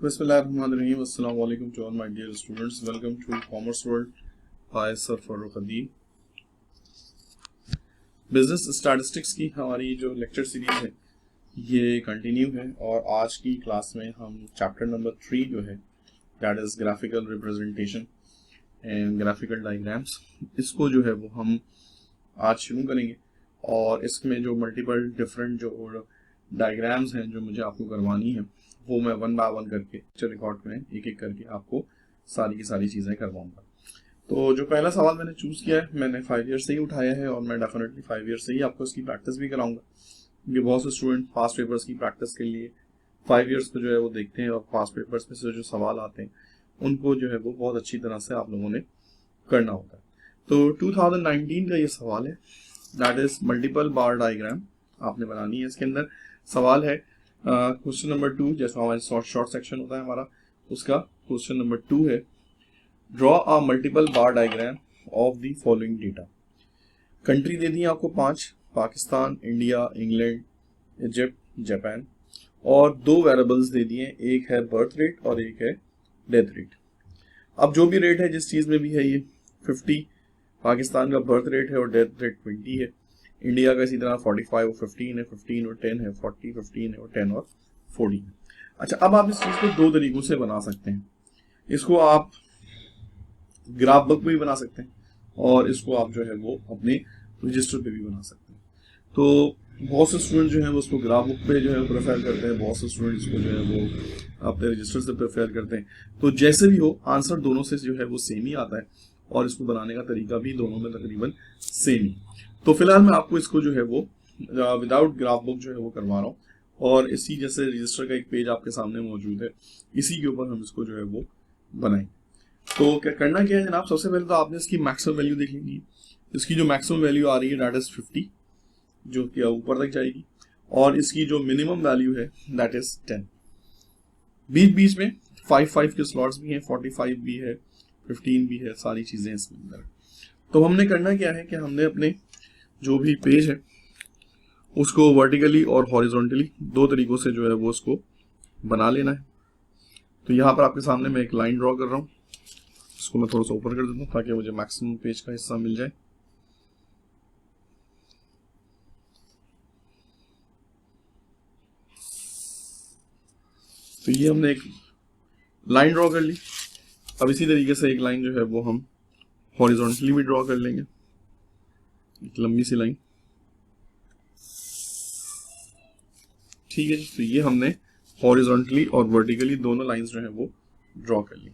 Bismillahirrahmanirrahim. Assalamu alaikum to all my dear students. Welcome to Commerce World by Sir Farooq Adib. Business statistics की हमारी जो lecture series है ये continue है और आज की क्लास में हम चैप्टर नंबर 3 जो है that is graphical representation and graphical diagrams, इसको जो है वो हम आज शुरू करेंगे। और इसमें जो मल्टीपल डिफरेंट जो डायग्राम्स हैं जो मुझे आपको करवानी है वो मैं वन बाय वन करके रिकॉर्ड में एक एक करके आपको सारी की सारी चीज़ें करवाऊंगा। तो जो पहला सवाल मैंने चूज किया है मैंने 5 ईयर से ही उठाया है और मैं डेफिनेटली 5 ईयर से ही आपको इसकी प्रैक्टिस भी कराऊंगा, क्योंकि बहुत से स्टूडेंट पास्ट पेपर्स की प्रैक्टिस के लिए 5 ईयर्स को जो है वो देखते हैं और पास्ट पेपर्स में से जो सवाल आते हैं उनको जो है वो बहुत अच्छी तरह से आप लोगों ने करना होता है। तो 2019 का ये सवाल है, that is multiple bar diagram आपने बनानी है। इसके अंदर सवाल है क्वेश्चन नंबर 2, जैसा हमारा शॉर्ट सेक्शन होता है हमारा, उसका क्वेश्चन नंबर 2 है draw a multiple bar diagram of the following data. Country दे दी आपको 5, Pakistan, India, England, Egypt, Japan, और 2 वेरिएबल्स दे दिए, एक है बर्थ रेट और एक है डेथ रेट। अब जो भी रेट है जिस चीज में भी है ये 50 पाकिस्तान का बर्थ रेट है और डेथ रेट 20 है, इंडिया का इसी तरह 45 और 15 है, 15 और 10 है, 40, 15 है और 10 और 40 है। अच्छा, अब आप इस चीज को 2 तरीकों से बना सकते हैं। इसको आप ग्राफ बुक में भी बना सकते हैं और इसको आप जो है वो अपने रजिस्टर पे भी बना सकते हैं। तो बहुत से स्टूडेंट जो है वो उसको ग्राफ बुक पे जो है प्रेफर करते हैं, बहुत से स्टूडेंट इसको जो है वो अपने रजिस्टर से प्रेफर करते हैं। तो जैसे भी हो आंसर दोनों से जो है वो सेम ही आता है और इसको बनाने का तरीका भी दोनों में तकरीबन सेम ही। तो फिलहाल मैं आपको इसको जो है वो विदाउट ग्राफ बुक जो है वो करवा रहा हूँ और इसी जैसे रजिस्टर का एक पेज आपके सामने मौजूद है, इसी के ऊपर हम इसको जो है वो बनाएंगे। तो क्या करना क्या है जनाब, सबसे पहले तो आपने इसकी मैक्सिमम वैल्यू देख लेंगी। इसकी जो मैक्सिमम वैल्यू आ रही है दैट इज 50, जो कि ऊपर तक जाएगी, और इसकी जो मिनिमम वैल्यू है दैट इज 10। बीच बीच में 5 के स्लॉट्स भी हैं, 45 भी है, 15 भी है, सारी चीजें इसके अंदर। तो हमने करना क्या है कि हमने अपने जो भी पेज है उसको वर्टिकली और हॉरिजॉन्टली 2 तरीकों से जो है वो उसको बना लेना है। तो यहाँ पर आपके सामने मैं एक लाइन ड्रॉ कर रहा हूँ, इसको मैं थोड़ा सा ऊपर कर देता हूँ ताकि मुझे मैक्सिमम पेज का हिस्सा मिल जाए। तो ये हमने एक लाइन ड्रॉ कर ली। अब इसी तरीके से एक लाइन जो है वो हम हॉरिजॉन्टली भी ड्रॉ कर लेंगे, एक लंबी सी लाइन। ठीक है जी, तो ये हमने हॉरिजॉन्टली और वर्टिकली दोनों लाइंस जो है वो ड्रॉ कर ली।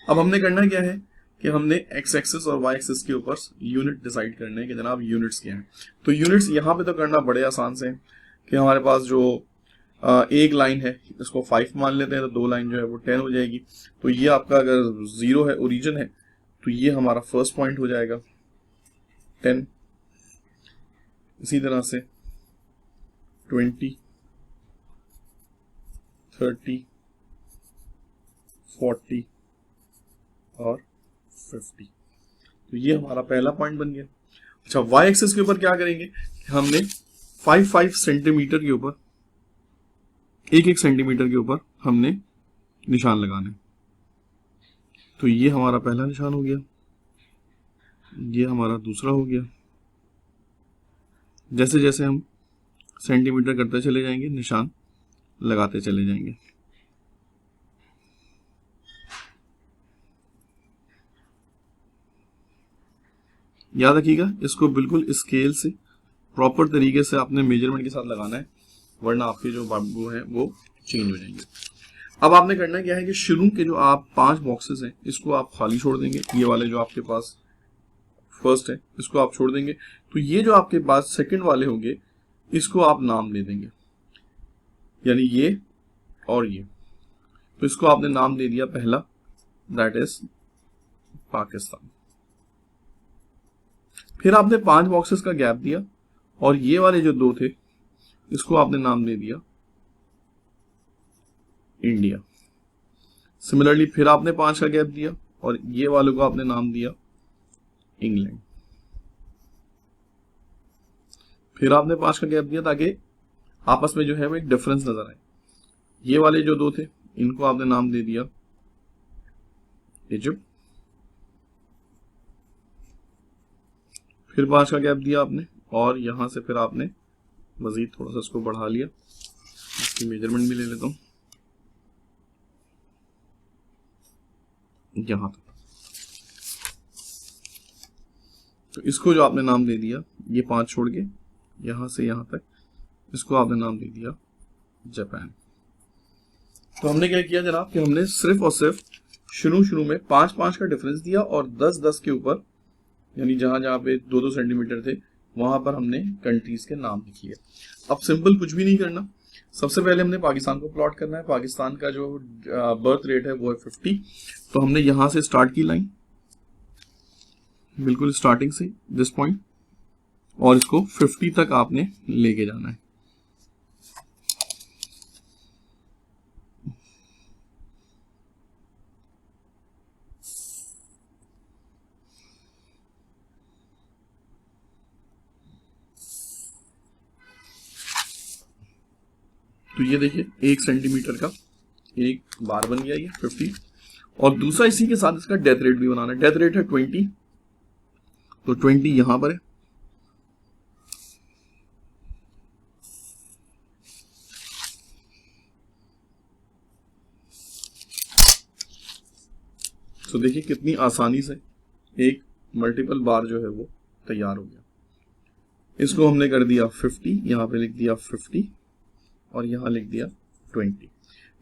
अब हमने करना क्या है कि हमने एक्स एक्सिस और वाई एक्सिस के ऊपर यूनिट डिसाइड करने हैं कि जनाब यूनिट्स क्या हैं। तो यूनिट्स यहाँ पे तो करना बड़े आसान से है कि हमारे पास जो एक लाइन है इसको 5 मान लेते हैं, तो 2 लाइन जो है वो 10 हो जाएगी। तो ये आपका अगर 0 है, ओरिजिन है, तो ये हमारा फर्स्ट पॉइंट हो जाएगा 10। इसी तरह से 20, 30, 40 और 50। तो ये हमारा पहला पॉइंट बन गया। अच्छा, वाई एक्सिस के ऊपर क्या करेंगे, हमने 5 सेंटीमीटर के ऊपर 1 सेंटीमीटर के ऊपर हमने निशान लगाने। तो ये हमारा पहला निशान हो गया, ये हमारा दूसरा हो गया। जैसे जैसे हम सेंटीमीटर करते चले जाएंगे निशान लगाते चले जाएंगे। याद रखिएगा इसको बिल्कुल स्केल से प्रॉपर तरीके से आपने मेजरमेंट के साथ लगाना है, वरना आपके जो बाबू हैं वो चेंज हो जाएंगे। अब आपने करना क्या है कि शुरू के जो आप 5 बॉक्सेस हैं इसको आप खाली छोड़ देंगे। ये वाले जो आपके पास फर्स्ट है इसको आप छोड़ देंगे। तो ये जो आपके पास सेकंड वाले होंगे इसको आप नाम दे देंगे, यानी ये और ये। तो इसको आपने नाम दे दिया पहला, दैट इज पाकिस्तान। फिर आपने 5 बॉक्सेस का गैप दिया और ये वाले जो 2 थे इसको आपने नाम दे दिया इंडिया। सिमिलरली फिर आपने 5 का गैप दिया और ये वालों को आपने नाम दिया इंग्लैंड। फिर आपने 5 का गैप दिया ताकि आपस में जो है वो एक डिफरेंस नजर आए। ये वाले जो 2 थे इनको आपने नाम दे दिया इजिप्ट। फिर 5 का गैप दिया आपने और यहां से फिर आपने मजीद थोड़ा सा इसको बढ़ा लिया। इसकी मेजरमेंट भी ले लेता हूं यहां तक। तो इसको जो आपने नाम दे दिया, ये 5 छोड़ के यहां से यहां तक, इसको आपने नाम दे दिया जापान। तो हमने क्या किया जनाब कि हमने सिर्फ और सिर्फ शुरू में 5-5 का डिफरेंस दिया और 10-10 के ऊपर, यानी जहां जहां पे 2-2 सेंटीमीटर थे वहां पर हमने कंट्रीज के नाम लिख लिए। अब सिंपल कुछ भी नहीं करना, सबसे पहले हमने पाकिस्तान को प्लॉट करना है। पाकिस्तान का जो बर्थ रेट है वो है 50। तो हमने यहां से स्टार्ट की लाइन, बिल्कुल स्टार्टिंग से दिस पॉइंट, और इसको 50 तक आपने लेके जाना है। तो ये देखिए 1 सेंटीमीटर का एक बार बन गया ये 50। और दूसरा इसी के साथ इसका डेथ रेट भी बनाना है। डेथ रेट है 20, तो 20 यहां पर है। तो देखिए कितनी आसानी से एक मल्टीपल बार जो है वो तैयार हो गया। इसको हमने कर दिया 50, यहां पे लिख दिया 50 और यहां लिख दिया 20।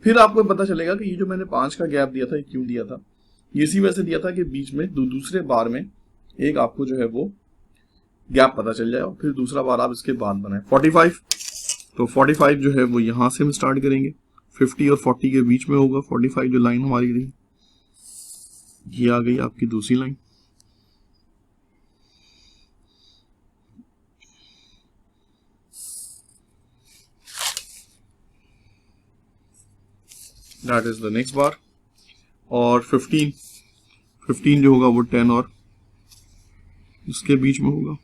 फिर आपको पता चलेगा कि ये जो मैंने 5 का गैप दिया था ये क्यों दिया था। ये इसी वजह से दिया था कि बीच में दूसरे बार में एक आपको जो है वो गैप पता चल जाए और फिर दूसरा बार आप इसके बाद बनाए 45। तो 45 जो है वो यहां से हम स्टार्ट करेंगे, 50 और 40 के बीच में होगा 45 जो लाइन हमारी रही। ये आ गई आपकी दूसरी line. That is the next bar. और 15 जो होगा वो 10 और इसके बीच में होगा।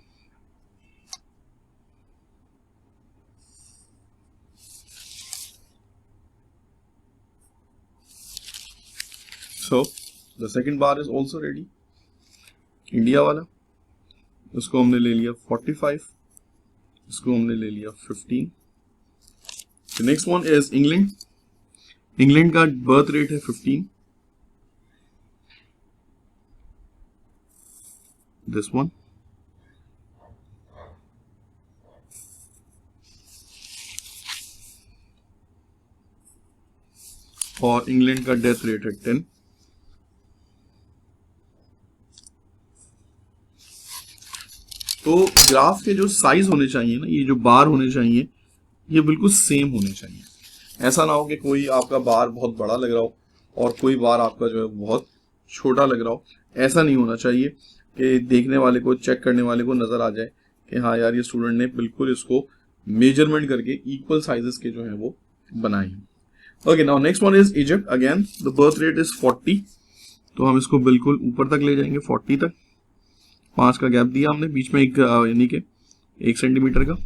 So the second bar is also ready. India वाला, इसको हमने ले लिया 45, इसको हमने ले लिया 15। Next one is England. England का बर्थ रेट है 15, दिस वन। और इंग्लैंड का डेथ रेट है 10। तो ग्राफ के जो साइज होने चाहिए ना, ये जो बार होने चाहिए ये बिल्कुल सेम होने चाहिए। ऐसा ना हो कि कोई आपका बार बहुत बड़ा लग रहा हो और कोई बार आपका जो है बहुत छोटा लग रहा हो। ऐसा नहीं होना चाहिए कि देखने वाले को, चेक करने वाले को नजर आ जाए कि हाँ यार ये स्टूडेंट ने बिल्कुल इसको मेजरमेंट करके इक्वल साइजेस के जो है वो बनाए हैं। Okay, now next one is Egypt. Again the birth rate is 40। तो हम इसको बिल्कुल ऊपर तक ले जाएंगे 40 तक। 5 का गैप दिया हमने बीच में, एक यानी कि 1 सेंटीमीटर का।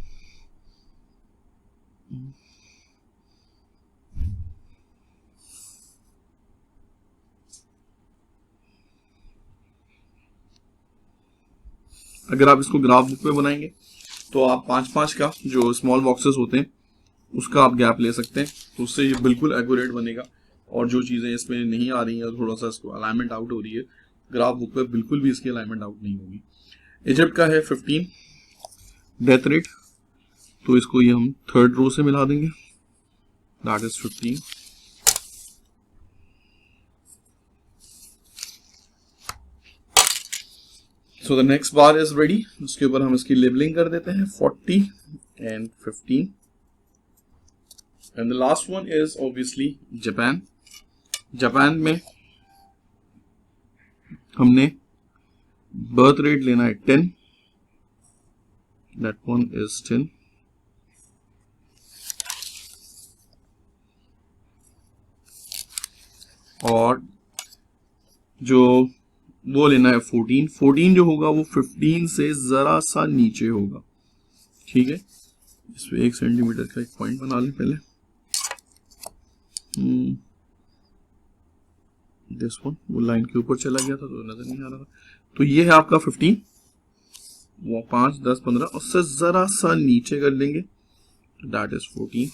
अगर आप इसको ग्राफ बुक में बनाएंगे तो आप 5-5 का जो स्मॉल बॉक्सेस होते हैं उसका आप गैप ले सकते हैं, तो उससे ये बिल्कुल एक्यूरेट बनेगा। और जो चीजें इसमें नहीं आ रही हैं, थोड़ा सा इसको अलाइनमेंट आउट हो रही है, ग्राफ बुक पे बिल्कुल भी इसकी अलाइनमेंट आउट नहीं होगी। इजिप्ट का है 15 डेथ रेट, तो इसको ये हम थर्ड रो से मिला देंगे, that is 15। So the next bar is ready. उसके ऊपर हम इसकी लेबलिंग कर देते हैं 40 and 15। And the last one is obviously Japan. Japan में हमने बर्थ रेट लेना है 10, दैट वन इज 10। और जो वो लेना है 14 जो होगा वो 15 से जरा सा नीचे होगा, ठीक है। इसमें 1 सेंटीमीटर का एक पॉइंट बना लें पहले। दिस वन, वो लाइन के ऊपर चला गया था तो नजर नहीं आ रहा था। तो ये है आपका 15, वो 5, 10, 15, उससे जरा सा नीचे कर लेंगे, दैट इज 14।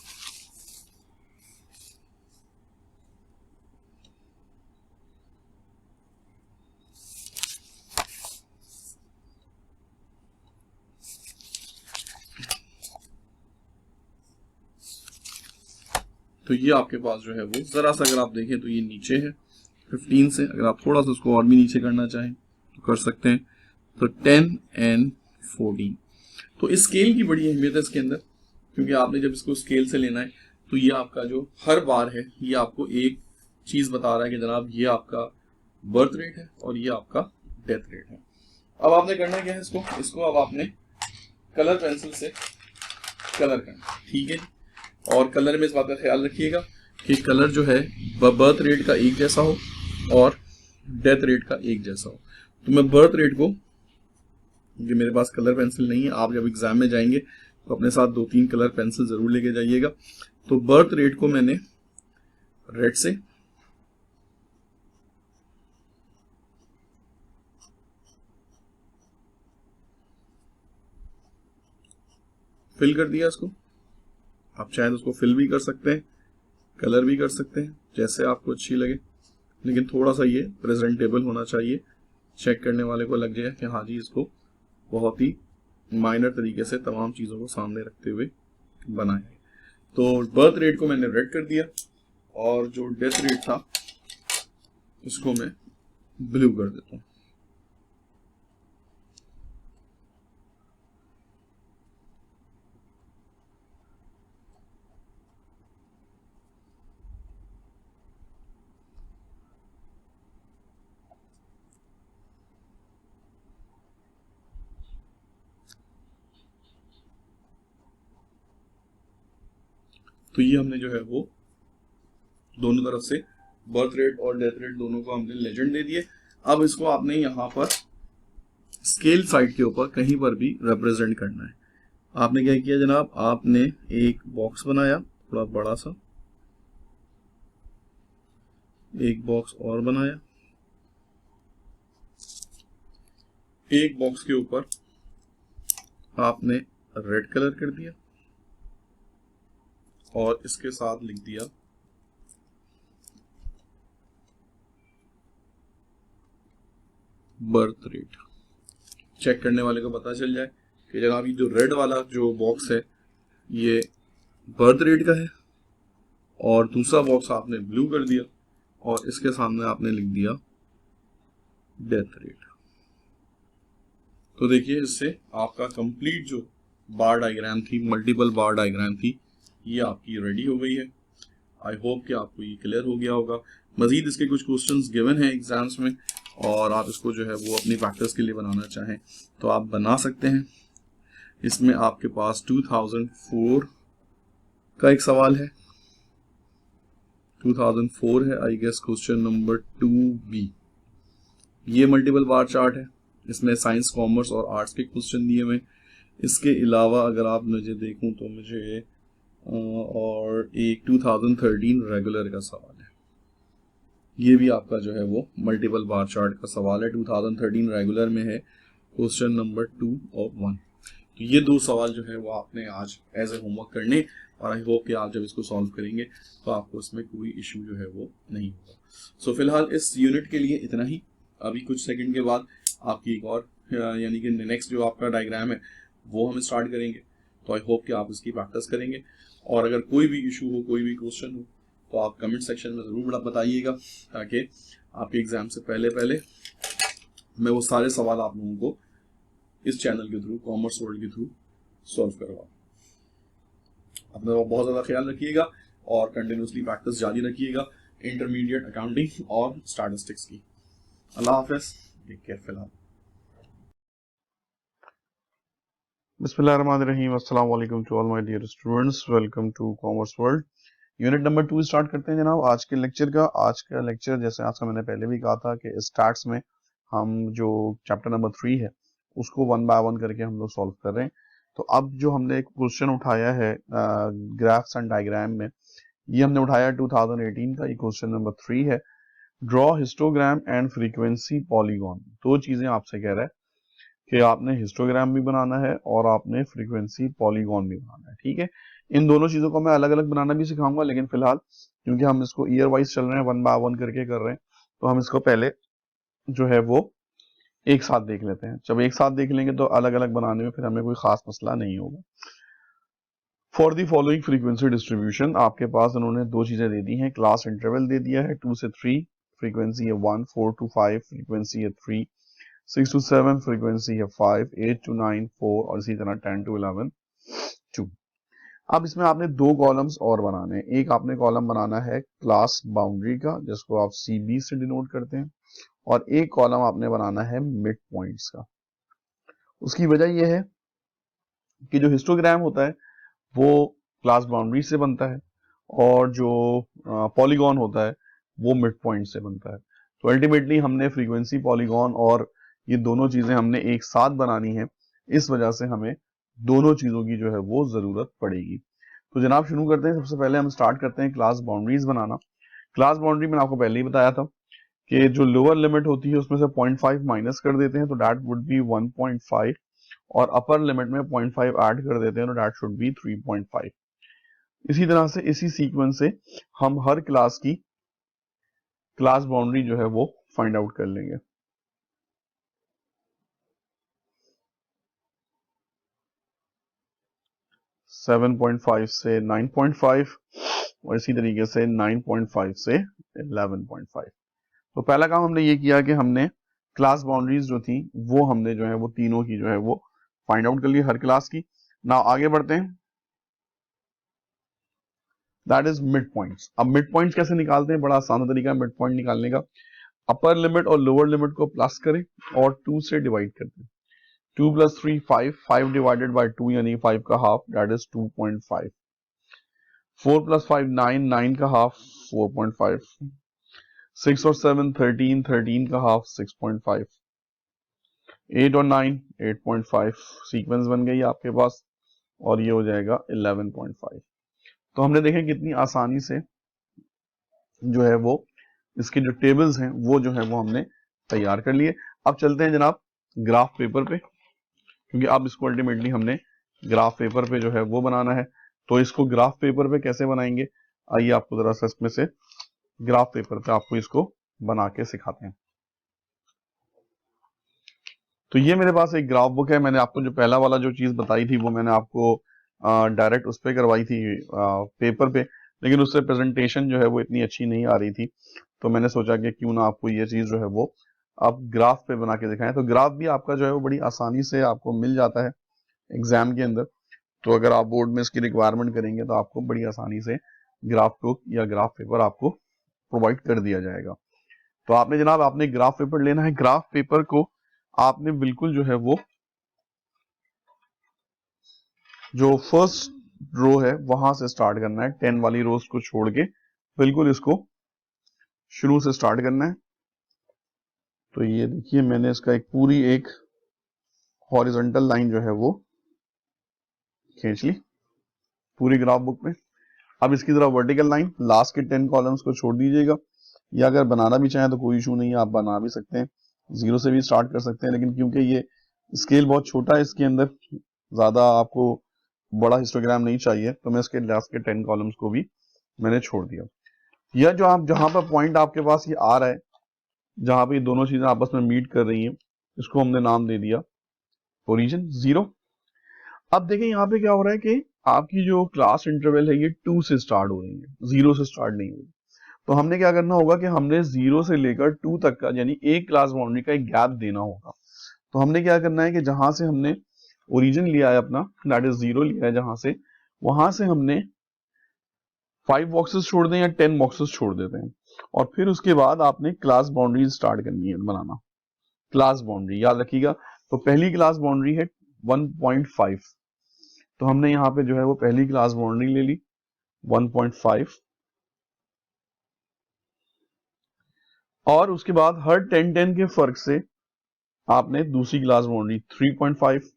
तो ये आपके पास जो है वो जरा सा अगर आप देखें तो ये नीचे है 15 से। अगर आप थोड़ा सा उसको और भी नीचे करना चाहें तो कर सकते हैं। तो 10 एंड 14। तो इस स्केल की बड़ी अहमियत है इसके अंदर, क्योंकि आपने जब इसको स्केल से लेना है तो ये आपका जो हर बार है ये आपको एक चीज बता रहा है कि जनाब ये आपका बर्थ रेट है और ये आपका डेथ रेट है। अब आपने करना क्या है, इसको अब आपने कलर पेंसिल से कलर करना, ठीक है। और कलर में इस बात का ख्याल रखिएगा कि कलर जो है बर्थ रेट का एक जैसा हो और डेथ रेट का एक जैसा हो। तो मैं बर्थ रेट को, जो मेरे पास कलर पेंसिल नहीं है, आप जब एग्जाम में जाएंगे तो अपने साथ 2-3 कलर पेंसिल जरूर लेके जाइएगा। तो बर्थ रेट को मैंने रेड से फिल कर दिया इसको। आप चाहे तो उसको फिल भी कर सकते हैं, कलर भी कर सकते हैं, जैसे आपको अच्छी लगे, लेकिन थोड़ा सा ये प्रेजेंटेबल होना चाहिए, चेक करने वाले को लग जाए कि हाँ जी इसको बहुत ही माइनर तरीके से तमाम चीज़ों को सामने रखते हुए बनाया है। तो बर्थ रेट को मैंने रेड कर दिया और जो डेथ रेट था इसको मैं ब्लू कर देता हूँ। तो ये हमने जो है वो दोनों तरफ से बर्थ रेट और डेथ रेट दोनों को हमने लेजेंड दे दिए। अब इसको आपने यहाँ पर स्केल साइड के ऊपर कहीं पर भी रिप्रेजेंट करना है। आपने क्या किया जनाब, आपने एक बॉक्स बनाया थोड़ा बड़ा सा, एक बॉक्स और बनाया, एक बॉक्स के ऊपर आपने रेड कलर कर दिया और इसके साथ लिख दिया बर्थ रेट। चेक करने वाले को पता चल जाए कि जनाब ये जो रेड वाला जो बॉक्स है ये बर्थ रेट का है और दूसरा बॉक्स आपने ब्लू कर दिया और इसके सामने आपने लिख दिया डेथ रेट। तो देखिए इससे आपका कंप्लीट जो बार डायग्राम थी, मल्टीपल बार डायग्राम थी, ये आपकी रेडी हो गई है। आई होप कि आपको ये क्लियर हो गया होगा। मजीद इसके कुछ क्वेश्चंस गिवन हैं एग्जाम्स में और आप इसको जो है वो अपनी प्रैक्टिस के लिए बनाना चाहें तो आप बना सकते हैं। इसमें आपके पास 2004 का एक सवाल है, 2004 है I guess question number 2B। ये मल्टीपल बार चार्ट है, इसमें साइंस, कॉमर्स और आर्ट्स के क्वेश्चन दिए हुए। इसके अलावा अगर आप मुझे देखूं तो मुझे और एक 2013 रेगुलर का सवाल है, ये भी आपका जो है वो मल्टीपल बार चार्ट का सवाल है, 2013 रेगुलर में है, क्वेश्चन नंबर 2 और 1। तो ये दो सवाल जो है वो आपने आज एज ए होमवर्क करने और आई होप कि आप जब इसको सॉल्व करेंगे तो आपको इसमें कोई इशू जो है वो नहीं होगा। सो फिलहाल इस यूनिट के लिए इतना ही। अभी कुछ सेकंड के बाद आपकी एक और यानी कि नेक्स्ट जो आपका डायग्राम है वो हम स्टार्ट करेंगे। तो आई होप कि आप इसकी प्रैक्टिस करेंगे और अगर कोई भी इशू हो, कोई भी क्वेश्चन हो तो आप कमेंट सेक्शन में ज़रूर बताइएगा ताकि आपके एग्जाम से पहले पहले मैं वो सारे सवाल आप लोगों को इस चैनल के थ्रू, कॉमर्स वर्ल्ड के थ्रू सॉल्व करवाऊँ। अपना बहुत ज़्यादा ख्याल रखिएगा और कंटिन्यूसली प्रैक्टिस जारी रखिएगा इंटरमीडिएट अकाउंटिंग और स्टैटिस्टिक्स की। अल्लाह हाफ़िज़, टेक केयर। फिलहाल बिस्मिल्लाहिर्रहमानिर्रहीम, अस्सलाम वालेकुम to all my dear students, welcome to commerce world. Unit number 2 start करते हैं जनाब आज के लेक्चर का। आज का लेक्चर जैसे आज का मैंने पहले भी कहा था कि स्टार्ट्स में हम जो चैप्टर नंबर 3 है उसको 1 बाय 1 करके हम लोग सॉल्व कर रहे हैं। तो अब जो हमने एक क्वेश्चन उठाया है ग्राफ्स एंड डायग्राम में, ये हमने उठाया 2018 का, ये क्वेश्चन नंबर 3 है। Draw histogram and frequency polygon, दो चीजें आपसे कह रहा है कि आपने हिस्टोग्राम भी बनाना है और आपने फ्रीक्वेंसी पॉलीगॉन भी बनाना है। ठीक है, इन दोनों चीजों को मैं अलग अलग बनाना भी सिखाऊंगा, लेकिन फिलहाल क्योंकि हम इसको ईयर वाइज चल रहे हैं, 1 बाय 1 करके कर रहे हैं, तो हम इसको पहले जो है वो एक साथ देख लेते हैं। जब एक साथ देख लेंगे तो अलग अलग बनाने में फिर हमें कोई खास मसला नहीं होगा। For the following frequency distribution, आपके पास उन्होंने दो चीजें दे दी हैं, क्लास इंटरवल दे दिया है 2 से 3, फ्रीक्वेंसी है 1, 4 to 5 फ्रीक्वेंसी है 3, 6 to 7 फ्रीक्वेंसी है 5, 8 to 9 4 और इसी तरह 10 to 11 2। अब इसमें आपने दो कॉलम्स और बनाने हैं। एक आपने कॉलम बनाना है क्लास बाउंड्री का, जिसको आप CB से डिनोट करते हैं, और एक कॉलम आपने बनाना है मिड पॉइंट्स का। उसकी वजह यह है कि जो हिस्टोग्राम होता है वो क्लास बाउंड्री से बनता है और जो पॉलीगॉन होता है वो मिड पॉइंट से बनता है। तो अल्टीमेटली हमने फ्रीक्वेंसी पॉलीगॉन और ये दोनों चीजें हमने एक साथ बनानी है, इस वजह से हमें दोनों चीजों की जो है वो जरूरत पड़ेगी। तो जनाब शुरू करते हैं। सबसे पहले हम स्टार्ट करते हैं क्लास बाउंड्रीज बनाना। क्लास बाउंड्री मैंने आपको पहले ही बताया था कि जो लोअर लिमिट होती है उसमें से 0.5 माइनस कर देते हैं तो दैट वुड बी 1.5, और अपर लिमिट में 0.5 ऐड कर देते हैं तो दैट शुड बी 3.5। इसी तरह से इसी सीक्वेंस से हम हर क्लास की क्लास बाउंड्री जो है वो फाइंड आउट कर लेंगे। सेवन 7.5 से 9.5 और इसी तरीके से 9.5 से 11.5। तो पहला काम हमने ये किया कि हमने क्लास बाउंड्रीज जो थी वो हमने जो है वो तीनों की जो है वो फाइंड आउट कर ली हर क्लास की। ना आगे बढ़ते हैं, दैट इज मिड पॉइंट्स। अब मिड पॉइंट्स कैसे निकालते हैं? बड़ा आसान तरीका है मिड पॉइंट निकालने का। अपर लिमिट और लोअर लिमिट को प्लस करें और 2 से डिवाइड कर दें। 2 + 3 5, 5 डिवाइडेड बाय 2 यानी 5 का हाफ, दैट इज 2.5। 4 + 5 9, 9 का हाफ 4.5। 6 और 7 13, 13 का हाफ 6.5। 8 और 9 8.5। सीक्वेंस बन गई आपके पास और ये हो जाएगा 11.5। तो हमने देखें कितनी आसानी से जो है वो इसके जो टेबल्स हैं वो जो है वो हमने तैयार कर लिए। अब चलते हैं जनाब ग्राफ पेपर पे, क्योंकि अब इसको अल्टीमेटली हमने ग्राफ पेपर पे जो है वो बनाना है। तो इसको ग्राफ पेपर पे कैसे बनाएंगे, आइए आपको जरा सा इसमें से ग्राफ पेपर पे आपको इसको बना के सिखाते हैं। तो ये मेरे पास एक ग्राफ बुक है। मैंने आपको जो पहला वाला जो चीज बताई थी वो मैंने आपको डायरेक्ट उस पर करवाई थी पेपर पे, लेकिन उससे प्रेजेंटेशन जो है वो इतनी अच्छी नहीं आ रही थी, तो मैंने सोचा कि क्यों ना आपको ये चीज जो है वो आप ग्राफ पे बना के दिखाएं। तो ग्राफ भी आपका जो है वो बड़ी आसानी से आपको मिल जाता है एग्जाम के अंदर। तो अगर आप बोर्ड में इसकी रिक्वायरमेंट करेंगे तो आपको बड़ी आसानी से ग्राफ बुक या ग्राफ पेपर आपको प्रोवाइड कर दिया जाएगा। तो आपने जनाब आपने ग्राफ पेपर लेना है। ग्राफ पेपर को आपने बिल्कुल जो है वो जो फर्स्ट रो है वहां से स्टार्ट करना है, 10 वाली रोज को छोड़ के बिल्कुल इसको शुरू से स्टार्ट करना है। तो ये देखिए मैंने इसका एक पूरी एक हॉरिजॉन्टल लाइन जो है वो खींच ली पूरी ग्राफ बुक में। अब इसकी तरह वर्टिकल लाइन लास्ट के 10 कॉलम्स को छोड़ दीजिएगा, या अगर बनाना भी चाहें तो कोई इशू नहीं है, आप बना भी सकते हैं, जीरो से भी स्टार्ट कर सकते हैं, लेकिन क्योंकि ये स्केल बहुत छोटा है इसके अंदर ज्यादा आपको बड़ा हिस्टोग्राम नहीं चाहिए, तो मैं इसके लास्ट के 10 कॉलम्स को भी मैंने छोड़ दिया। यह जो आप जहां पर पॉइंट आपके पास ये आ रहा है, जहां पे ये दोनों चीजें आपस में मीट कर रही हैं, इसको हमने नाम दे दिया ओरिजिन 0। अब देखें यहाँ पे क्या हो रहा है कि आपकी जो क्लास इंटरवल है ये 2 से स्टार्ट हो रही है, 0 से स्टार्ट नहीं हो रही। तो हमने क्या करना होगा कि हमने 0 से लेकर 2 तक का यानी एक क्लास बाउंड्री का एक गैप देना होगा। तो हमने क्या करना है कि जहां से हमने ओरिजिन लिया है अपना, दैट इज 0 लिया है जहां से, वहां से हमने 5 बॉक्सेस छोड़ दें या 10 बॉक्सेस छोड़ देते हैं, और फिर उसके बाद आपने क्लास बाउंड्री स्टार्ट करनी है बनाना। क्लास बाउंड्री याद रखिएगा। तो पहली क्लास बाउंड्री है 1.5, तो हमने यहाँ पे जो है वो पहली क्लास बाउंड्री ले ली 1.5, और उसके बाद हर 10-10 के फर्क से आपने दूसरी क्लास बाउंड्री 3.5,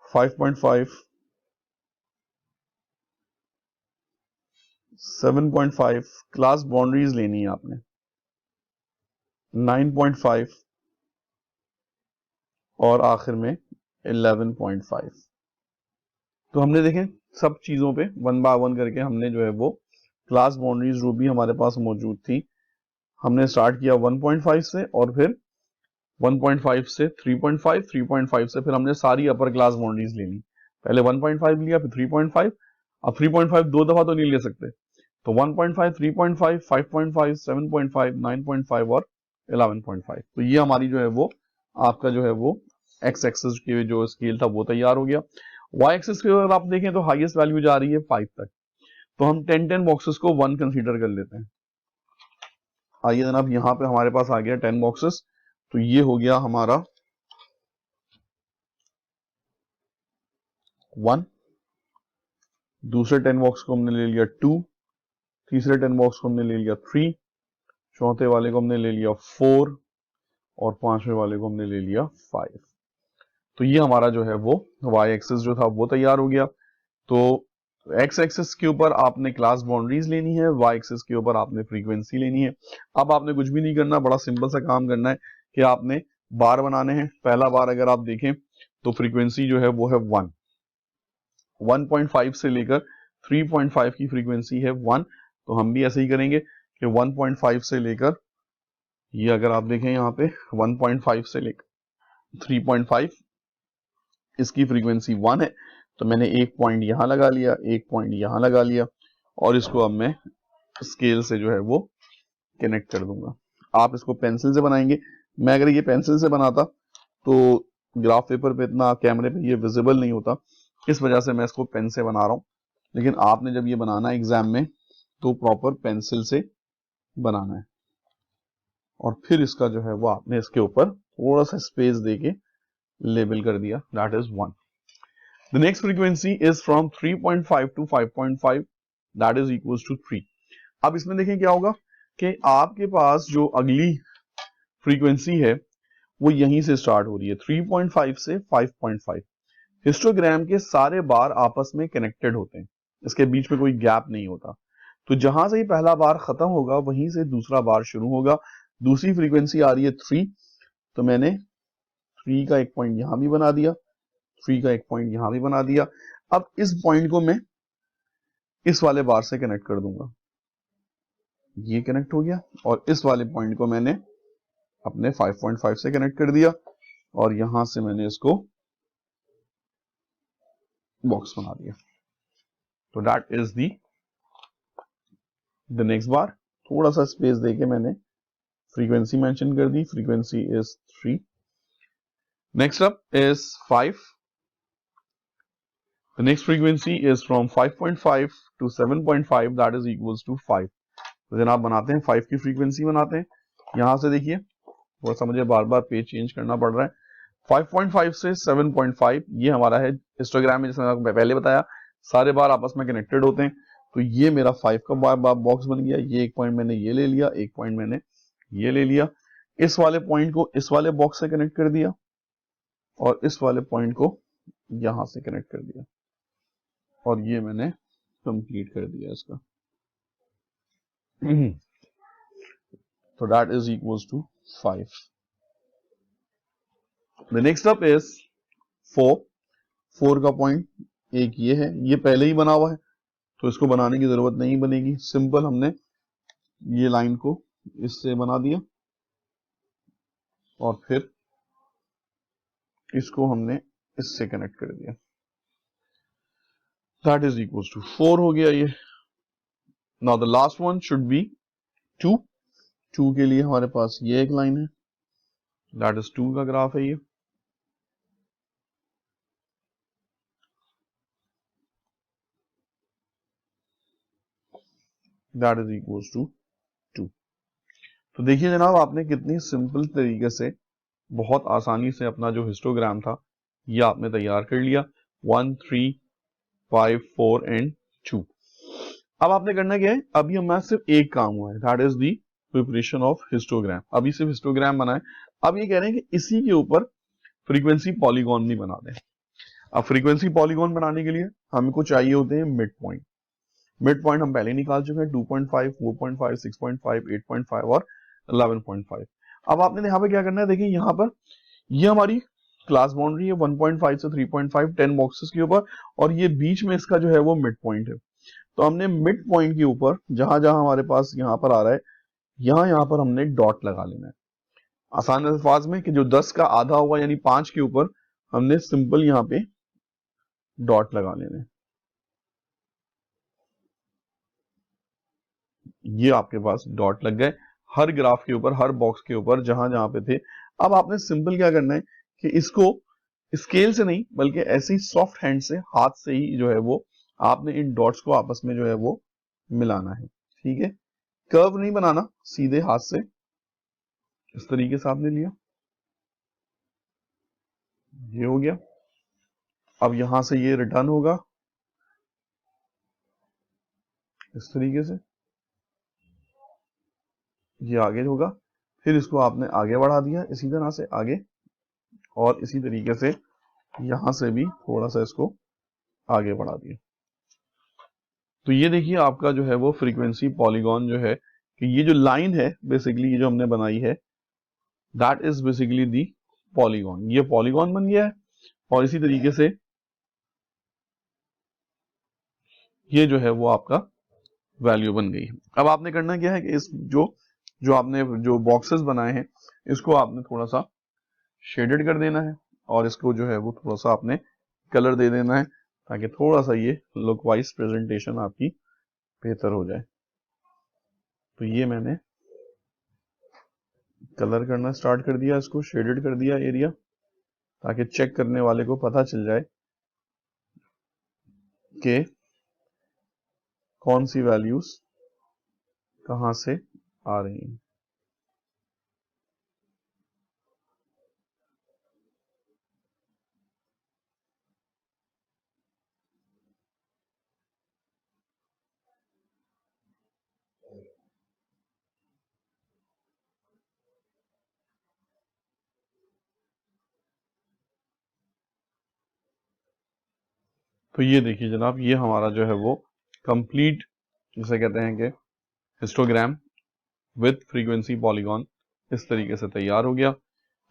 5.5, 7.5 क्लास बाउंड्रीज लेनी है आपने, 9.5 और आखिर में 11.5। तो हमने देखें सब चीजों पे वन बाय वन करके हमने जो है वो क्लास बाउंड्रीज जो भी हमारे पास मौजूद थी, हमने स्टार्ट किया 1.5 से और फिर 1.5 से 3.5, 3.5 से फिर हमने सारी अपर क्लास बाउंड्रीज ले ली। पहले 1.5 लिया फिर 3.5, अब 3.5 दो दफा तो नहीं ले सकते, तो 1.5, 3.5, 5.5, 7.5, 9.5 और 11.5। तो ये हमारी जो है वो आपका जो है वो एक्स एक्सिस की जो स्केल था वो तैयार हो गया। वाई एक्सिस की अगर आप देखें तो हाईएस्ट वैल्यू जा रही है 5 तक, तो हम 10 बॉक्सेस को 1 कंसीडर कर लेते हैं। आइए जनाब, यहां पे हमारे पास आ गया 10 बॉक्सेस, तो ये हो गया हमारा 1, दूसरे 10 बॉक्स को हमने ले लिया 2, तीसरे 10 बॉक्स को हमने ले लिया 3, चौथे वाले को हमने ले लिया 4 और पांचवें वाले को हमने ले लिया 5। तो ये हमारा जो है वो वाई एक्सिस जो था वो तैयार हो गया। तो एक्स एक्सिस के ऊपर आपने क्लास बाउंड्रीज लेनी है, वाई एक्सिस के ऊपर आपने फ्रीक्वेंसी लेनी है। अब आपने कुछ भी नहीं करना, बड़ा सिंपल सा काम करना है कि आपने बार बनाने हैं। पहला बार अगर आप देखें तो फ्रीक्वेंसी जो है वो है 1, 1.5 से लेकर 3.5 की फ्रीक्वेंसी है 1। तो हम भी ऐसे ही करेंगे कि 1.5 से लेकर, ये अगर आप देखें यहाँ पे 1.5 से लेकर 3.5 इसकी फ्रीक्वेंसी 1 है, तो मैंने एक पॉइंट यहां लगा लिया, एक पॉइंट यहां लगा लिया और इसको अब मैं स्केल से जो है वो कनेक्ट कर दूंगा। आप इसको पेंसिल से बनाएंगे, मैं अगर ये पेंसिल से बनाता तो ग्राफ पेपर पे इतना कैमरे पे ये विजिबल नहीं होता, इस वजह से मैं इसको पेन से बना रहा हूं। लेकिन आपने जब ये बनाना है एग्जाम में तो प्रॉपर पेंसिल से बनाना है और फिर इसका जो है वो आपने इसके ऊपर थोड़ा सा स्पेस देके लेबल कर दिया, that is 1। The next frequency is from 3.5 to 5.5, that is equals to 3। अब इसमें देखें क्या होगा कि आपके पास जो अगली फ्रीक्वेंसी है वो यहीं से स्टार्ट हो रही है, 3.5 से 5.5। हिस्टोग्राम के सारे बार आपस में कनेक्टेड होते हैं, इसके बीच में कोई गैप नहीं होता। तो जहां से ही पहला बार खत्म होगा वहीं से दूसरा बार शुरू होगा। दूसरी फ्रीक्वेंसी आ रही है 3, तो मैंने 3 का एक पॉइंट यहां भी बना दिया, 3 का एक पॉइंट यहां भी बना दिया। अब इस पॉइंट को मैं इस वाले बार से कनेक्ट कर दूंगा, ये कनेक्ट हो गया, और इस वाले पॉइंट को मैंने अपने 5.5 से कनेक्ट कर दिया और यहां से मैंने इसको बॉक्स बना दिया। तो that is the next bar. थोड़ा सा स्पेस देके मैंने फ्रीक्वेंसी मेंशन कर दी, frequency is 3। Next up is 5। The next frequency is from 5.5 to 7.5, that is equals to 5। तो जनाब बनाते हैं 5 की फ्रीक्वेंसी बनाते हैं। यहां से देखिए थोड़ा सा मुझे बार बार पेज चेंज करना पड़ रहा है। 5.5 से 7.5 ये हमारा है हिस्टोग्राम में, जैसे मैंने पहले बताया सारे बार आपस में कनेक्टेड होते हैं। तो ये मेरा 5 का बार बॉक्स बन गया, ये एक पॉइंट मैंने ये ले लिया, एक पॉइंट मैंने ये ले लिया, इस वाले पॉइंट को इस वाले बॉक्स से कनेक्ट कर दिया और इस वाले पॉइंट को यहां से कनेक्ट कर दिया और ये मैंने कंप्लीट कर दिया इसका। तो that is equals to 5। The next up is 4। 4 का पॉइंट एक ये है, ये पहले ही बना हुआ है तो इसको बनाने की जरूरत नहीं बनेगी, सिंपल हमने ये लाइन को इससे बना दिया और फिर इसको हमने इससे कनेक्ट कर दिया, दैट इज इक्वल्स टू 4 हो गया ये। Now the last one should be 2। 2 के लिए हमारे पास ये एक लाइन है, दैट इज 2 का ग्राफ है ये। That is equals to 2। तो देखिए जनाब आपने कितनी सिंपल तरीके से बहुत आसानी से अपना जो हिस्टोग्राम था ये आपने तैयार कर लिया, 1, 3, 5, 4 एंड 2। अब आपने करना क्या है, अभी हमारा सिर्फ एक काम हुआ है, that is the preparation of histogram. अभी सिर्फ हिस्टोग्राम बनाए। अब ये कह रहे हैं कि इसी के ऊपर फ्रीक्वेंसी पॉलीगॉन भी बना दें। अब फ्रीक्वेंसी पॉलीगॉन बनाने के लिए हमको चाहिए होते हैं मिड पॉइंट। मिड पॉइंट हम पहले निकाल चुके हैं 2.5, 4.5, 6.5, 8.5 और 11.5। अब आपने यहाँ पे क्या करना है, देखिए यहाँ पर ये हमारी क्लास बाउंड्री है 1.5 से 3.5 10 बॉक्सेस के ऊपर, और ये बीच में इसका जो है वो मिड पॉइंट है। तो हमने मिड पॉइंट के ऊपर जहां जहां हमारे पास यहाँ पर आ रहा है, यहाँ पर हमने डॉट लगा लेना है। आसान अल्फाज में कि जो 10 का आधा होगा यानी 5 के ऊपर हमने सिंपल यहाँ पे डॉट लगा लेने हैं। ये आपके पास डॉट लग गए हर ग्राफ के ऊपर, हर बॉक्स के ऊपर जहां जहां पे थे। अब आपने सिंपल क्या करना है कि इसको स्केल से नहीं बल्कि ऐसे ही सॉफ्ट हैंड से, हाथ से ही जो है वो आपने इन डॉट्स को आपस में जो है वो मिलाना है। ठीक है, कर्व नहीं बनाना, सीधे हाथ से इस तरीके से आपने लिया, ये हो गया। अब यहां से ये रिटर्न होगा इस तरीके से, ये आगे होगा, फिर इसको आपने आगे बढ़ा दिया इसी तरह से आगे, और इसी तरीके से यहां से भी थोड़ा सा इसको आगे बढ़ा दिया। तो ये देखिए आपका जो है वो फ्रीक्वेंसी पॉलीगॉन जो है, कि ये जो लाइन है बेसिकली ये जो हमने बनाई है, that is basically the polygon. ये पॉलीगॉन बन गया है, और इसी तरीके से ये जो है वो आपका वैल्यू बन गई। अब आपने करना क्या है कि इस जो आपने जो बॉक्सेस बनाए हैं इसको आपने थोड़ा सा शेडेड कर देना है, और इसको जो है वो थोड़ा सा आपने कलर दे देना है, ताकि थोड़ा सा ये लुक वाइज प्रेजेंटेशन आपकी बेहतर हो जाए। तो ये मैंने कलर करना स्टार्ट कर दिया, इसको शेडेड कर दिया एरिया, ताकि चेक करने वाले को पता चल जाए कि कौन सी वैल्यूज कहां से आ रही हैं। तो ये देखिए जनाब, ये हमारा जो है वो कंप्लीट जिसे कहते हैं कि हिस्टोग्राम विथ फ्रीक्वेंसी पॉलीगॉन इस तरीके से तैयार हो गया।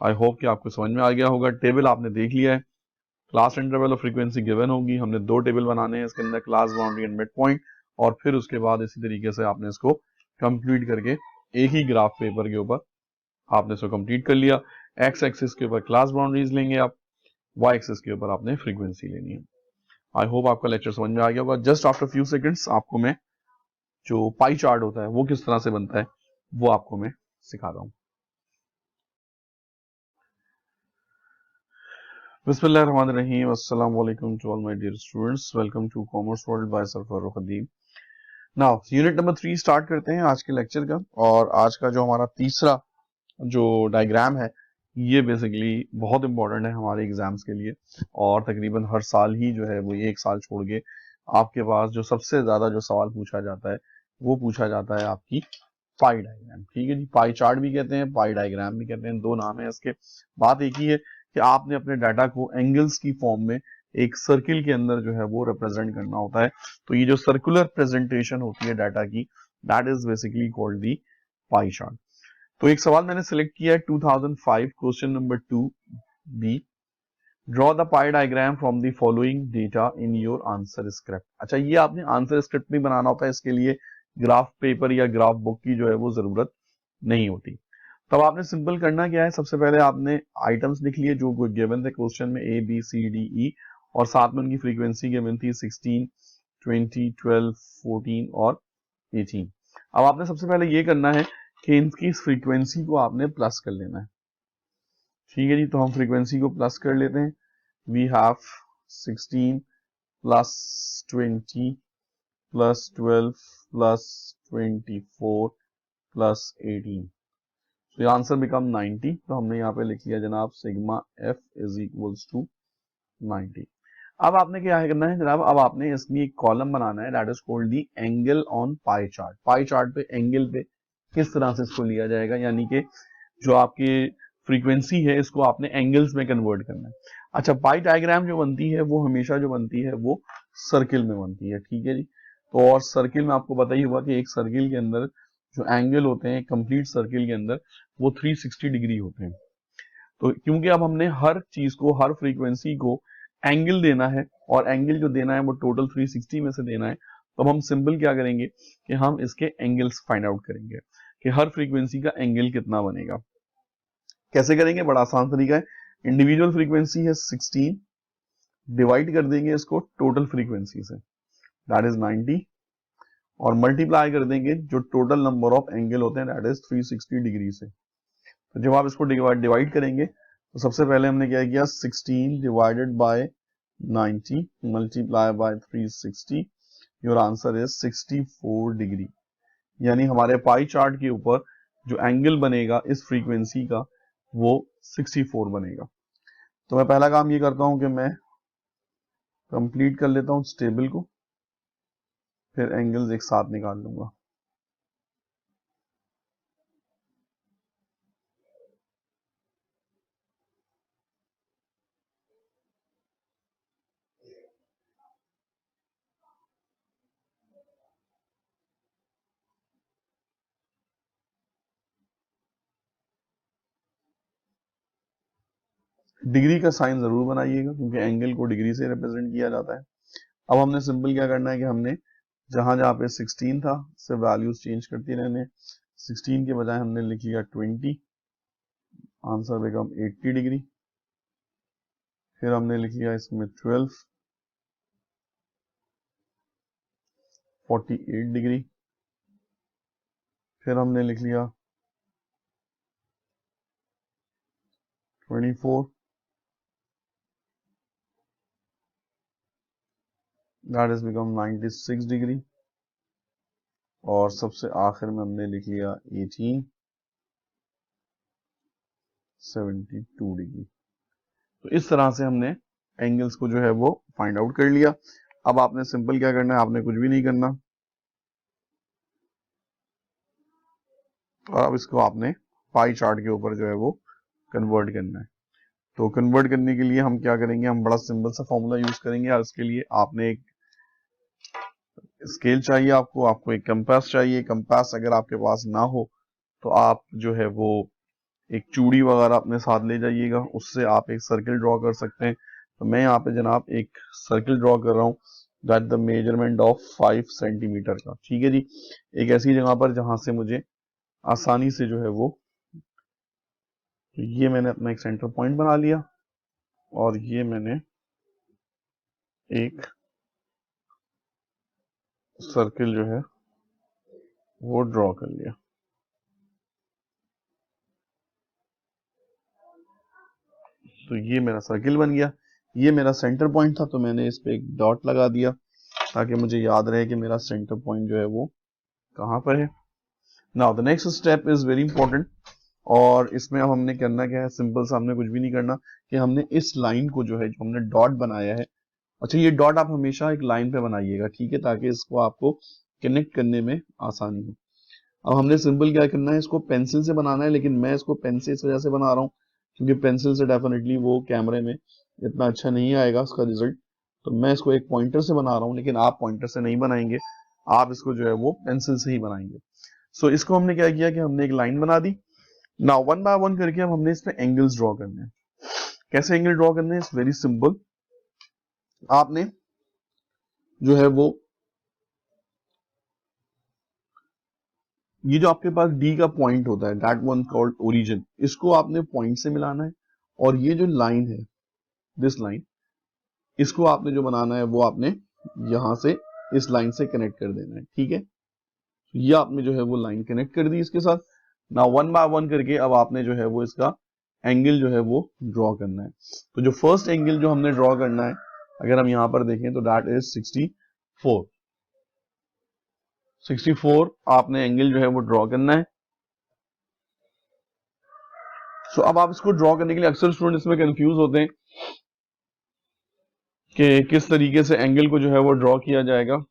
आई होप कि आपको समझ में आ गया होगा। टेबल आपने देख लिया है, क्लास इंटरवल और फ्रीक्वेंसी गिवन होगी। हमने दो टेबल बनाने हैं इसके अंदर, class boundary and mid point, और फिर उसके बाद इसी तरीके से आपने इसको कंप्लीट करके एक ही ग्राफ पेपर के ऊपर आपने इसको कंप्लीट कर लिया। एक्स एक्सिस के ऊपर क्लास बाउंड्रीज लेंगे आप, वाई एक्सिस के ऊपर आपने फ्रीक्वेंसी लेनी है। आई होप आपका लेक्चर समझ में आ गया होगा। जस्ट आफ्टर फ्यू सेकंड्स आपको मैं जो पाई चार्ट होता है वो किस तरह से बनता है वो आपको मैं सिखा रहा हूं। बिस्मिल्लाहिर्रहमानिर्रहीम, अस्सलाम वालेकुम to all my dear students, welcome to commerce world by sir Farooq Adeeb. Now unit number 3 start करते हैं आज के लेक्चर का। और आज का जो हमारा तीसरा जो डायग्राम है ये बेसिकली बहुत इंपॉर्टेंट है हमारे एग्जाम्स के लिए, और तकरीबन हर साल ही जो है वो एक साल छोड़ के आपके पास जो सबसे ज्यादा जो सवाल पूछा जाता है वो पूछा जाता है आपकी पाई डायग्राम। ठीक है जी, पाई चार्ट भी कहते हैं, पाई डायग्राम भी कहते हैं, दो नाम है इसके। बात एक ही है कि आपने अपने डाटा को एंगल्स की फॉर्म में एक सर्किल के अंदर जो है वो रिप्रेजेंट करना होता है। तो ये जो सर्कुलर प्रेजेंटेशन होती है डाटा की, that is basically called the pie chart. तो एक सवाल मैंने सिलेक्ट किया है 2005 question number 2B, draw the pi diagram from the following data in your answer script. अच्छा, ये आपने आंसर स्क्रिप्ट में बनाना होता है, इसके लिए ग्राफ पेपर या ग्राफ बुक की जो है वो जरूरत नहीं होती। तब आपने सिंपल करना क्या है, सबसे पहले आपने आइटम्स लिख लिए जो गिवन थे क्वेश्चन में, ABCDE, और साथ में उनकी फ्रीक्वेंसी गिवन थी 16, 20, 12, 14 और 18। अब आपने सबसे पहले ये करना है कि इनकी फ्रीक्वेंसी को आपने प्लस कर लेना है। ठीक है जी, तो हम फ्रीक्वेंसी को प्लस कर लेते हैं। We have 16 plus 20 plus 12 plus 24 plus 18, तो आंसर बिकम 90। तो हमने यहाँ पे लिख लिया जनाब sigma F is equals to 90। अब आपने क्या करना है जनाब, अब आपने इसमें एक कॉलम बनाना है, that is called the angle on pie chart. Pie chart पे एंगल पे किस तरह से इसको लिया जाएगा, यानी कि जो आपकी फ्रीक्वेंसी है इसको आपने एंगल्स में कन्वर्ट करना है। अच्छा, पाई डायग्राम जो बनती है वो हमेशा जो बनती है वो सर्किल में बनती है। ठीक है जी, तो और सर्किल में आपको पता ही होगा कि एक सर्किल के अंदर जो एंगल होते हैं कंप्लीट सर्किल के अंदर वो 360 डिग्री होते हैं। तो क्योंकि अब हमने हर चीज को, हर फ्रीक्वेंसी को एंगल देना है और एंगल जो देना है वो टोटल 360 में से देना है, तो अब हम सिंपल क्या करेंगे कि हम इसके एंगल्स फाइंड आउट करेंगे कि हर फ्रीक्वेंसी का एंगल कितना बनेगा। कैसे करेंगे? बड़ा आसान तरीका है। इंडिविजुअल फ्रीक्वेंसी है 16, डिवाइड कर देंगे इसको टोटल फ्रीक्वेंसी से, दैट इज 90, और मल्टीप्लाई कर देंगे जो टोटल नंबर ऑफ एंगल होते हैं, दैट इज 360 डिग्री से। तो जब आप इसको डिवाइड करेंगे तो सबसे पहले हमने क्या किया, 16 divided by 90 multiply by 360, your answer is 64 degree. यानी हमारे पाई चार्ट के ऊपर जो एंगल बनेगा इस फ्रीक्वेंसी का वो 64 बनेगा। तो मैं पहला काम ये करता हूं कि मैं कंप्लीट कर लेता हूं टेबल को, फिर एंगल्स एक साथ निकाल लूंगा। डिग्री का साइन जरूर बनाइएगा क्योंकि एंगल को डिग्री से रिप्रेजेंट किया जाता है। अब हमने सिंपल क्या करना है कि हमने जहां जहां पे 16 था सिर्फ वैल्यूज चेंज करती रहने। 16 के बजाय हमने लिख लिया 20, आंसर बिकम 80 डिग्री। फिर हमने लिख लिया इसमें 12, 48 डिग्री। फिर हमने लिख लिया 24, दैट इज बिकम 96 डिग्री। और सबसे आखिर में हमने लिख लिया 18, 72 डिग्री। तो इस तरह से हमने एंगल्स को जो है वो फाइंड आउट कर लिया। अब आपने सिंपल क्या करना है, आपने कुछ भी नहीं करना, और अब इसको आपने पाई चार्ट के ऊपर जो है वो कन्वर्ट करना है। तो कन्वर्ट करने के लिए हम क्या करेंगे, हम बड़ा सिंपल सा फॉर्मूला यूज करेंगे। और इसके लिए आपने एक स्केल चाहिए, आपको एक कंपास चाहिए। कंपास अगर आपके पास ना हो तो आप जो है वो एक चूड़ी वगैरह अपने साथ ले जाइएगा, उससे आप एक सर्किल ड्रॉ कर सकते हैं। तो मैं यहाँ पे जनाब एक सर्किल ड्रॉ कर रहा हूँ, that the measurement of 5 centimetre का। ठीक है जी, एक ऐसी जगह पर जहां से मुझे आसानी से जो है वो, तो ये मैंने अपना एक सेंटर पॉइंट बना लिया और ये मैंने एक सर्किल जो है वो ड्रॉ कर लिया। तो ये मेरा सर्किल बन गया, ये मेरा सेंटर पॉइंट था, तो मैंने इस पे एक डॉट लगा दिया ताकि मुझे याद रहे कि मेरा सेंटर पॉइंट जो है वो कहाँ पर है। Now the next step is very important, और इसमें अब हमने करना क्या है, सिंपल सा, हमने कुछ भी नहीं करना कि हमने इस लाइन को जो है, जो हमने डॉट बनाया है, अच्छा ये डॉट आप हमेशा एक लाइन पे बनाइएगा, ठीक है, ताकि इसको आपको कनेक्ट करने में आसानी हो। अब हमने सिंपल क्या करना है, इसको पेंसिल से बनाना है, लेकिन मैं इसको पेन से इस वजह से बना रहा हूँ क्योंकि पेंसिल से डेफिनेटली वो कैमरे में इतना अच्छा नहीं आएगा उसका रिजल्ट। तो मैं इसको एक पॉइंटर से बना रहा हूँ, लेकिन आप पॉइंटर से नहीं बनाएंगे, आप इसको जो है वो पेंसिल से ही बनाएंगे। सो इसको हमने क्या किया कि हमने एक लाइन बना दी। नाउ वन बाय वन करके अब हमने इसमें एंगल्स ड्रॉ करने हैं। कैसे एंगल ड्रॉ करने हैं? It's very simple. आपने जो है वो, ये जो आपके पास डी का पॉइंट होता है, दैट वन कॉल्ड ओरिजिन, इसको आपने पॉइंट से मिलाना है, और ये जो लाइन है, दिस लाइन, इसको आपने जो बनाना है वो आपने यहां से इस लाइन से कनेक्ट कर देना है। ठीक है, ये आपने जो है वो लाइन कनेक्ट कर दी इसके साथ। ना वन बाय वन करके अब आपने जो है वो इसका एंगल जो है वो ड्रॉ करना है। तो जो फर्स्ट एंगल जो हमने ड्रॉ करना है, अगर हम यहां पर देखें तो दैट इज 64। 64 आपने एंगल जो है वो ड्रॉ करना है। सो अब आप इसको ड्रॉ करने के लिए, अक्सर स्टूडेंट इसमें कंफ्यूज होते हैं कि किस तरीके से एंगल को जो है वो ड्रॉ किया जाएगा।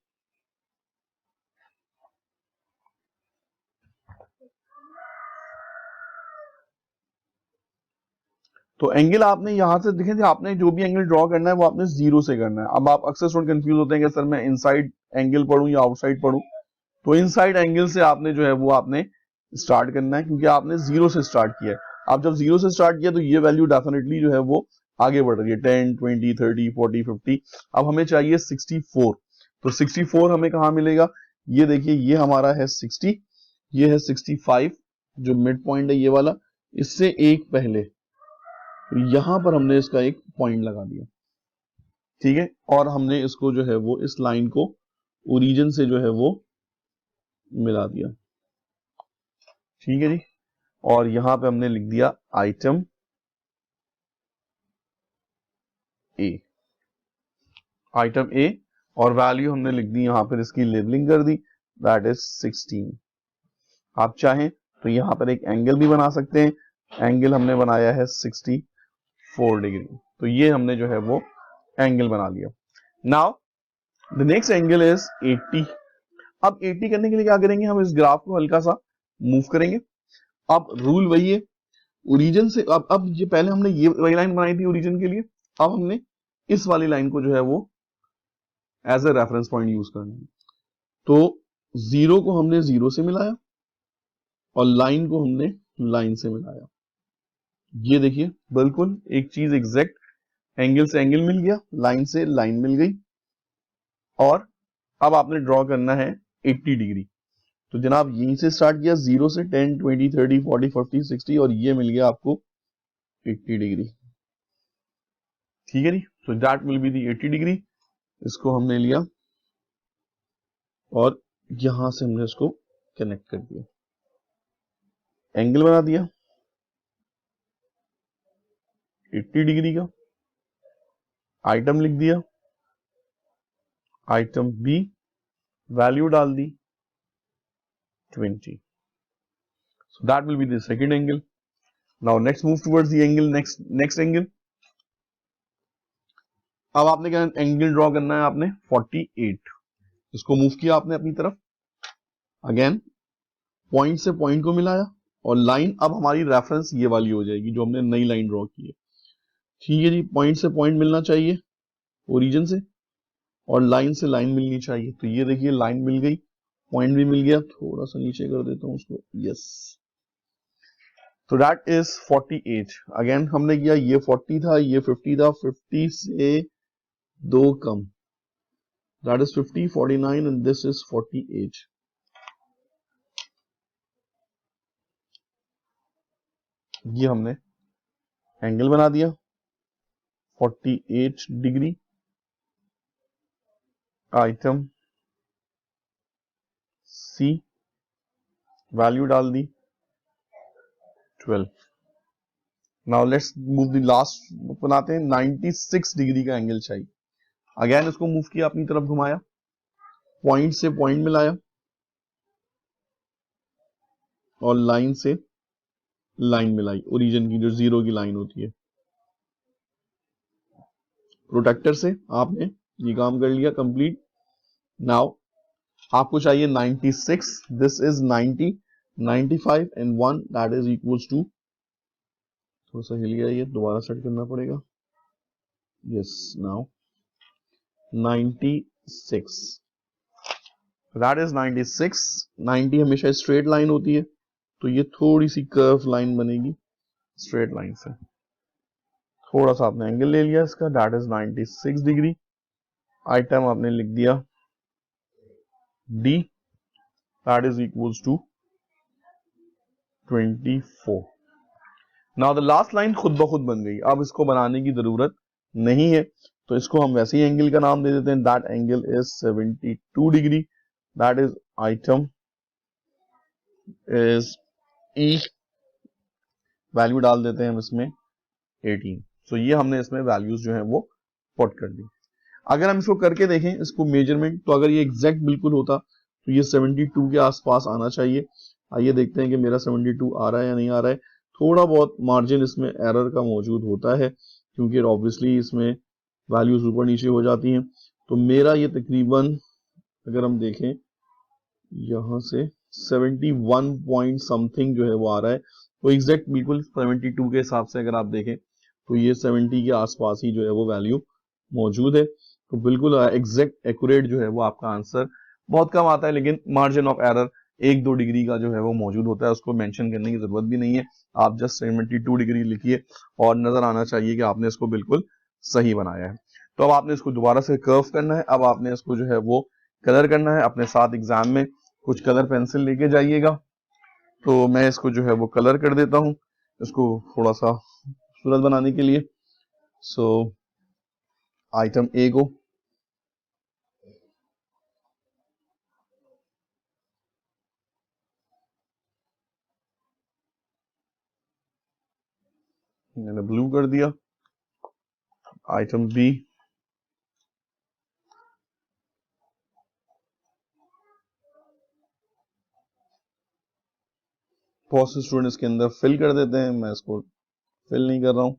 तो एंगल आपने यहां से देखें थे, आपने जो भी एंगल ड्रॉ करना है वो आपने जीरो से करना है। अब आप अक्सर स्टूडेंट कंफ्यूज होते हैं कि सर मैं इनसाइड एंगल पढ़ूं या आउटसाइड पढ़ूं, तो इनसाइड एंगल से आपने जो है वो आपने स्टार्ट करना है, क्योंकि आपने जीरो से स्टार्ट किया है। आप जब जीरो से स्टार्ट किया तो ये वैल्यू डेफिनेटली जो है वो आगे बढ़ रही है, 10, 20, 30, 40, 50। अब हमें चाहिए 64, तो 64 हमें कहां मिलेगा? ये देखिए, ये हमारा है 60, ये है 65, जो मिड पॉइंट है ये वाला, इससे एक पहले, तो यहां पर हमने इसका एक पॉइंट लगा दिया, ठीक है। और हमने इसको जो है वो इस लाइन को ओरिजिन से जो है वो मिला दिया, ठीक है जी। और यहां पे हमने लिख दिया आइटम ए, आइटम ए, और वैल्यू हमने लिख दी यहां पर, इसकी लेबलिंग कर दी, दैट इज 16। आप चाहें तो यहां पर एक एंगल भी बना सकते हैं, एंगल हमने बनाया है 64 डिग्री, तो ये हमने जो है वो एंगल बना लिया। Now the next angle is 80। अब 80 करने के लिए क्या करेंगे? हम इस ग्राफ को हल्का सा मूव करेंगे। अब रूल वही है, ओरिजिन से, अब ये पहले हमने ये वाली लाइन बनाई थी ओरिजिन के लिए, अब हमने इस वाली लाइन को जो है वो as a reference point use करना है। तो जीरो को हमने जीरो से मिलाया और लाइन को हमने लाइन से मिलाया। ये देखिए, बिल्कुल एक चीज एग्जैक्ट, एंगल से एंगल मिल गया, लाइन से लाइन मिल गई। और अब आपने ड्रॉ करना है 80 डिग्री। तो जनाब यहीं से स्टार्ट किया, जीरो से 10, 20, 30, 40, 50, 60, और ये मिल गया आपको 80 डिग्री, ठीक है जी। So that will be the 80 degree. इसको हमने लिया और यहां से हमने इसको कनेक्ट कर दिया, एंगल बना दिया 80 डिग्री का, आइटम लिख दिया, आइटम बी, वैल्यू डाल दी 20। So that will be the second angle. Now next move towards the angle, next angle. अब आपने क्या एंगल ड्रॉ करना है? आपने 48, इसको मूव किया आपने अपनी तरफ, अगेन पॉइंट से पॉइंट को मिलाया, और लाइन अब हमारी रेफरेंस ये वाली हो जाएगी जो हमने नई लाइन ड्रॉ की है, ठीक है जी। पॉइंट से पॉइंट मिलना चाहिए ओरिजिन से, और लाइन से लाइन मिलनी चाहिए। तो ये देखिए, लाइन मिल गई, पॉइंट भी मिल गया, थोड़ा सा नीचे कर देता हूं उसको, यस। तो दैट इज 48। अगेन हमने किया, ये 40 था, ये 50 था, 50 से दो कम, that is 50, 49 and this is 48। ये हमने एंगल बना दिया 48 डिग्री, आइटम सी, वैल्यू डाल दी 12। Now let's move the last, बनाते हैं 96 डिग्री का एंगल चाहिए। अगेन इसको मूव किया, अपनी तरफ घुमाया, पॉइंट से पॉइंट मिलाया, और लाइन से लाइन मिलाई, ओरिजिन की जो जीरो की लाइन होती है। प्रोटेक्टर से आपने ये काम कर लिया कंप्लीट। नाउ आपको चाहिए 96, this is 90, 95 and 1 that is equals to, थोड़ा सा हिल गया, ये दोबारा सेट करना पड़ेगा, यस। Now 96, that is 96। 90 हमेशा स्ट्रेट लाइन होती है, तो ये थोड़ी सी कर्व लाइन बनेगी स्ट्रेट लाइन से। थोड़ा सा आपने एंगल ले लिया इसका, दैट इज 96 डिग्री। आइटम आपने लिख दिया D, that is equals to 24। Now the last line खुद ब खुद बन गई, अब इसको बनाने की जरूरत नहीं है, तो इसको हम वैसे ही एंगल का नाम दे देते हैं, that angle is 72 degree, that is item is E, value डाल देते हैं हम इसमें 18। सो ये हमने इसमें वैल्यूज जो है वो पुट कर दी। अगर हम इसको करके देखें, इसको मेजरमेंट, तो अगर ये एग्जैक्ट बिल्कुल होता तो ये 72 के आसपास आना चाहिए। आइए देखते हैं कि मेरा 72 आ रहा है या नहीं आ रहा है। थोड़ा बहुत मार्जिन इसमें एरर का मौजूद होता है, क्योंकि ऑब्वियसली इसमें वैल्यूज ऊपर नीचे हो जाती हैं। तो मेरा ये तकरीबन, अगर हम देखें यहां से 71 पॉइंट समथिंग जो है वो आ रहा है, तो एग्जैक्ट बिल्कुल 72 के हिसाब से अगर आप देखें तो ये 70 के आसपास ही जो है वो वैल्यू मौजूद है। तो बिल्कुल एग्जैक्ट एक्यूरेट जो है वो आपका आंसर बहुत कम आता है, लेकिन मार्जिन ऑफ एरर 1-2 डिग्री का जो है वो मौजूद होता है, उसको मेंशन करने की जरूरत भी नहीं है। आप जस्ट 72 डिग्री लिखिए और नजर आना चाहिए कि आपने इसको बिल्कुल सही बनाया है। तो अब आपने इसको दोबारा से कर्व करना है। अब आपने इसको जो है वो कलर करना है। अपने साथ एग्जाम में कुछ कलर पेंसिल लेके जाइएगा। तो मैं इसको जो है वो कलर कर देता हूँ, इसको थोड़ा सा खूबसूरत बनाने के लिए। सो आइटम ए को मैंने ब्लू कर दिया। आइटम बी, बहुत से स्टूडेंट इसके अंदर फिल कर देते हैं, मैं इसको फिल नहीं कर रहा हूँ,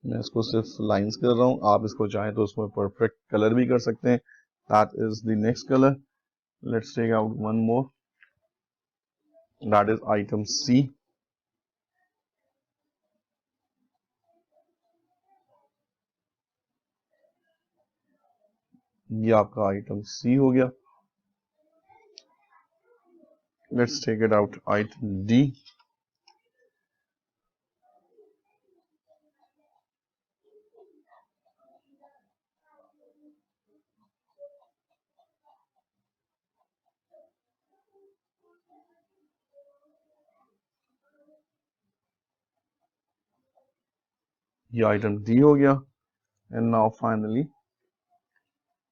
मैं इसको सिर्फ लाइंस कर रहा हूँ। आप इसको चाहें तो उसमें परफेक्ट कलर भी कर सकते हैं। That is the next colour. Let's take out one more, that is item C. ये आपका आइटम सी हो गया। Let's take it out item D. ये आइटम डी हो गया। And now finally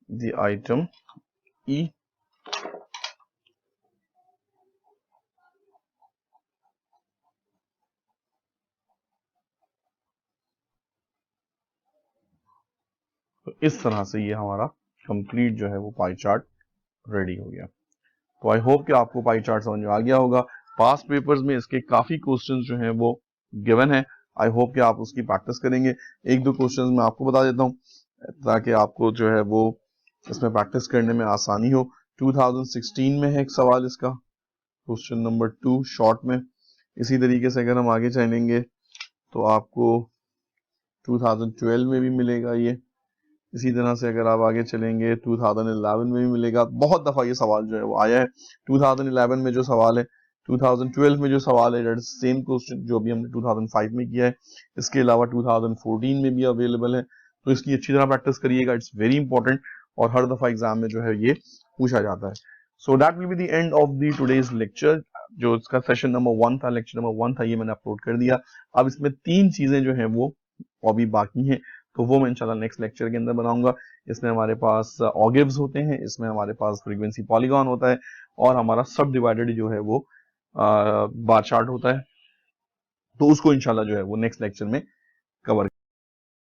the item E. तो इस तरह से ये हमारा कंप्लीट जो है वो पाई चार्ट रेडी हो गया। तो आई होप कि आपको पाई चार्ट समझ में आ गया होगा। पास्ट पेपर्स में इसके काफी क्वेश्चंस जो हैं वो गिवन है। आई होप कि आप उसकी प्रैक्टिस करेंगे। 1-2 क्वेश्चंस मैं आपको बता देता हूं ताकि आपको जो है वो इसमें प्रैक्टिस करने में आसानी हो। 2016 में है एक सवाल इसका, क्वेश्चन नंबर 2 शॉर्ट में। इसी तरीके से अगर हम आगे चलेंगे तो आपको 2012 में भी मिलेगा ये। इसी तरह से अगर आप आगे चलेंगे 2011 में भी मिलेगा। बहुत दफा ये सवाल जो है वो आया है। 2011 में जो सवाल है, 2012 में जो सवाल है, सेम क्वेश्चन जो भी हमने 2005 में किया है। इसके अलावा 2014 में भी अवेलेबल है। तो इसकी अच्छी तरह प्रैक्टिस करिएगा, इट्स वेरी इंपॉर्टेंट और हर दफा एग्जाम में जो है ये पूछा जाता है। सो that will be the end of the today's lecture. जो इसका सेशन नंबर 1 था, लेक्चर नंबर 1 था, ये मैंने अपलोड कर दिया। अब इसमें 3 चीजें जो है वो अभी बाकी हैं, तो वो मैं इंशाल्लाह नेक्स्ट लेक्चर के अंदर बनाऊंगा। इसमें हमारे पास ऑगिव्स होते हैं, इसमें हमारे पास फ्रीक्वेंसी पॉलीगॉन होता है और हमारा सब डिवाइडेड जो है वो बार चार्ट होता है। तो उसको इंशाल्लाह जो है वो नेक्स्ट लेक्चर में कवर